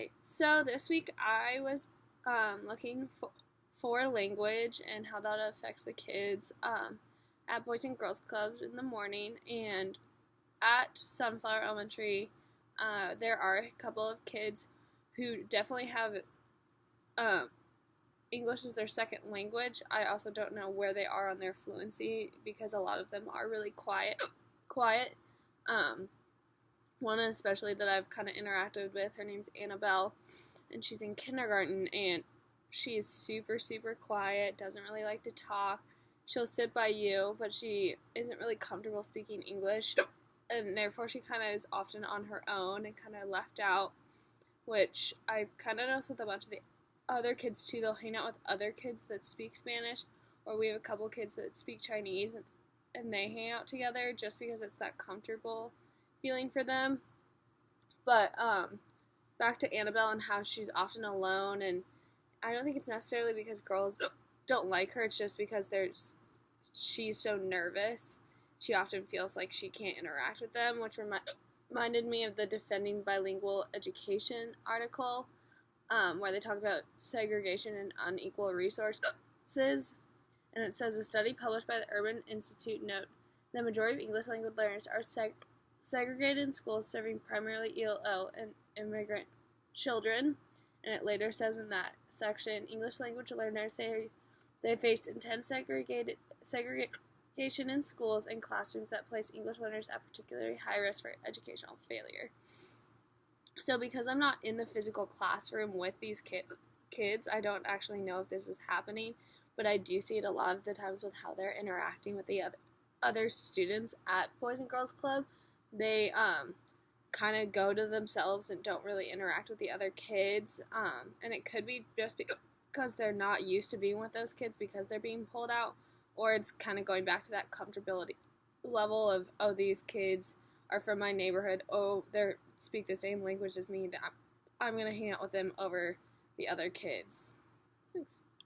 Hi. So this week I was looking for language and how that affects the kids at Boys and Girls Clubs in the morning. And at Sunflower Elementary, there are a couple of kids who definitely have um, English as their second language. I also don't know where they are on their fluency because a lot of them are really quiet. Um, One especially that I've kind of interacted with, her name's Annabelle, and she's in kindergarten, and she is super, super quiet, doesn't really like to talk. She'll sit by you, but she isn't really comfortable speaking English, and therefore she kind of is often on her own and kind of left out, which I kind of noticed with a bunch of the other kids too. They'll hang out with other kids that speak Spanish, or we have a couple kids that speak Chinese, and they hang out together just because it's that comfortable feeling for them. But back to Annabelle and how she's often alone, and I don't think it's necessarily because girls don't like her. It's just because she's so nervous. She often feels like she can't interact with them, which reminded me of the Defending Bilingual Education article, where they talk about segregation and unequal resources. And it says a study published by the Urban Institute note the majority of English language learners are segregated in schools serving primarily ELL and immigrant children. And it later says in that section, English language learners say they faced intense segregation in schools and classrooms that place English learners at particularly high risk for educational failure. So because I'm not in the physical classroom with these kids, I don't actually know if this is happening, but I do see it a lot of the times with how they're interacting with the other students at Boys and Girls Club. They kind of go to themselves and don't really interact with the other kids, and it could be just because they're not used to being with those kids because they're being pulled out, or it's kind of going back to that comfortability level of, oh, these kids are from my neighborhood, oh, they speak the same language as me, I'm going to hang out with them over the other kids. Thanks.